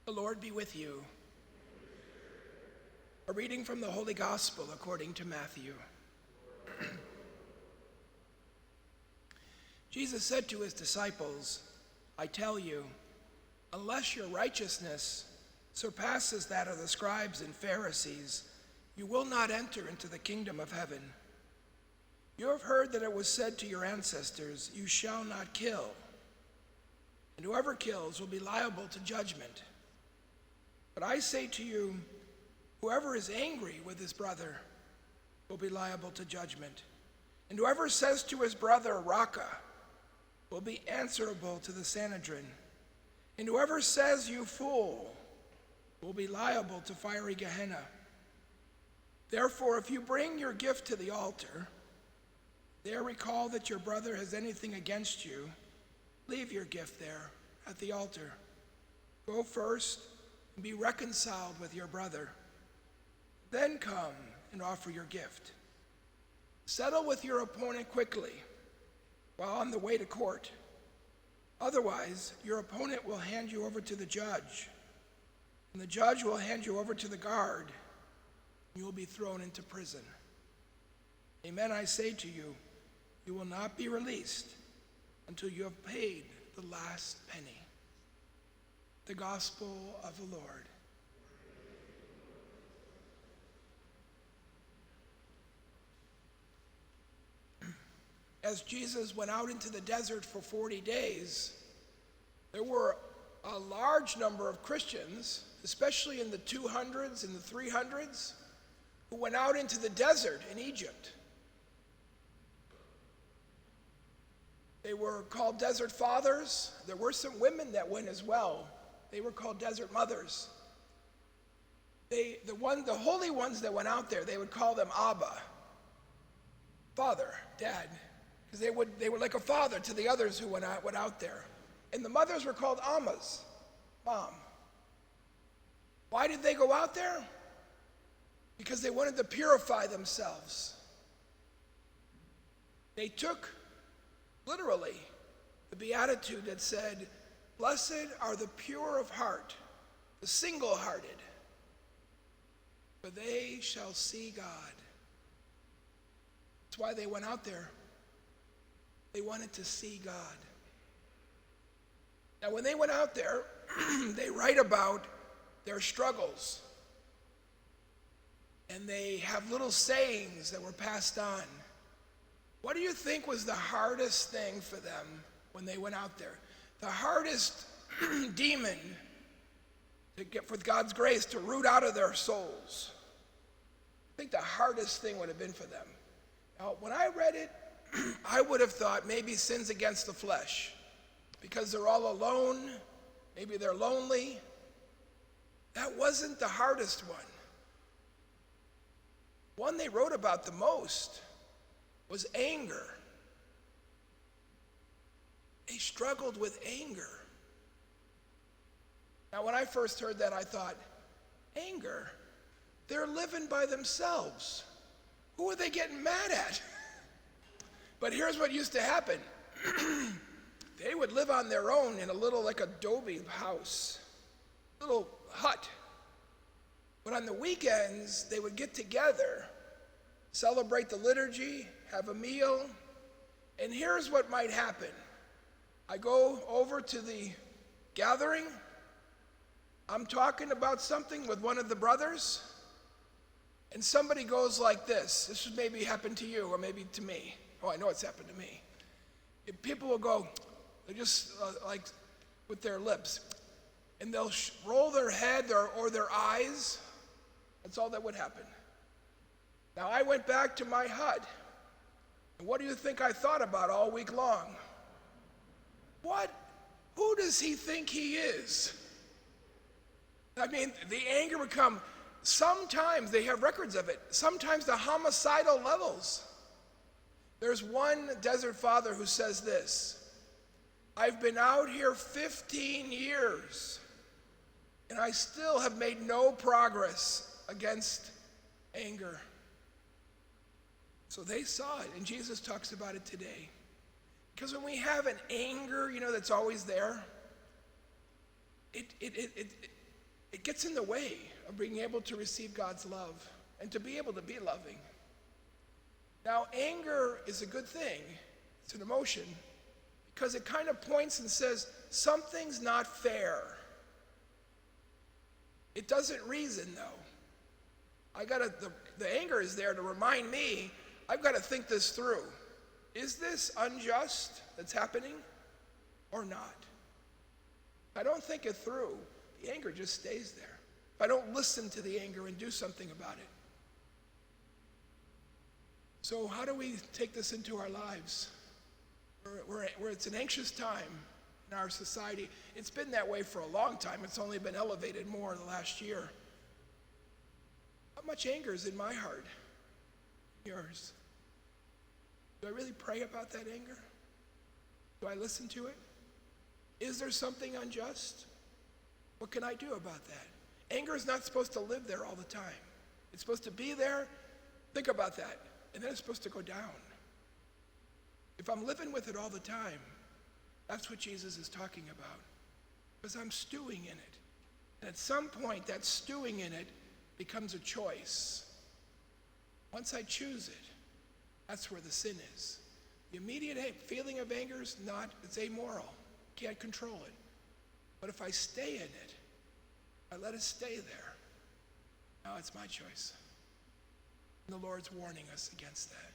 The Lord be with you. A reading from the Holy Gospel according to Matthew. Jesus said to his disciples, I tell you, unless your righteousness surpasses that of the scribes and Pharisees, you will not enter into the kingdom of heaven. You have heard that it was said to your ancestors, you shall not kill, and whoever kills will be liable to judgment. But I say to you, whoever is angry with his brother will be liable to judgment. And whoever says to his brother, Raka, will be answerable to the Sanhedrin. And whoever says, you fool, will be liable to fiery Gehenna. Therefore, if you bring your gift to the altar, there recall that your brother has anything against you, leave your gift there at the altar. Go first and be reconciled with your brother. Then come and offer your gift. Settle with your opponent quickly while on the way to court. Otherwise, your opponent will hand you over to the judge, and the judge will hand you over to the guard, and you will be thrown into prison. Amen, I say to you, you will not be released until you have paid the last penny. The Gospel of the Lord. As Jesus went out into the desert for 40 days, there were a large number of Christians, especially in the 200s and the 300s, who went out into the desert in Egypt. They were called desert fathers. There were some women that went as well. They were called desert mothers. The holy ones that went out there, they would call them Abba, father, dad, because they were like a father to the others who went out there. And the mothers were called Ammas, mom. Why did they go out there? Because they wanted to purify themselves. They took, literally, the beatitude that said, blessed are the pure of heart, the single-hearted, for they shall see God. That's why they went out there. They wanted to see God. Now, when they went out there, they write about their struggles. And they have little sayings that were passed on. What do you think was the hardest thing for them when they went out there? The hardest demon to get, with God's grace, to root out of their souls. I think the hardest thing would have been for them. Now, when I read it, I would have thought maybe sins against the flesh, because they're all alone, maybe they're lonely. That wasn't the hardest one. One they wrote about the most was anger. They struggled with anger. Now, when I first heard that, I thought, anger? They're living by themselves. Who are they getting mad at? But here's what used to happen. They would live on their own in a little, like, adobe house, little hut. But on the weekends, they would get together, celebrate the liturgy, have a meal, and here's what might happen. I go over to the gathering. I'm talking about something with one of the brothers, and somebody goes like this. This would maybe happen to you or maybe to me. Oh, I know it's happened to me. If people will go, they just like with their lips, and they'll roll their head or their eyes. That's all that would happen. Now, I went back to my hut, and what do you think I thought about all week long? What? Who does he think he is? I mean, the anger would come. Sometimes, they have records of it, sometimes the homicidal levels. There's one desert father who says this, I've been out here 15 years, and I still have made no progress against anger. So they saw it, and Jesus talks about it today. Because when we have an anger, that's always there, it gets in the way of being able to receive God's love and to be able to be loving. Now, anger is a good thing. It's an emotion because it kind of points and says, something's not fair. It doesn't reason, though. The anger is there to remind me, I've got to think this through. Is this unjust that's happening or not? If I don't think it through, the anger just stays there. If I don't listen to the anger and do something about it. So how do we take this into our lives? Where it's an anxious time in our society. It's been that way for a long time. It's only been elevated more in the last year. How much anger is in my heart? Yours? Do I really pray about that anger? Do I listen to it? Is there something unjust? What can I do about that? Anger is not supposed to live there all the time. It's supposed to be there. Think about that. And then it's supposed to go down. If I'm living with it all the time, that's what Jesus is talking about. Because I'm stewing in it. And at some point, that stewing in it becomes a choice. Once I choose it, that's where the sin is. The immediate feeling of anger is it's amoral. Can't control it. But if I stay in it, I let it stay there. Now it's my choice. And the Lord's warning us against that.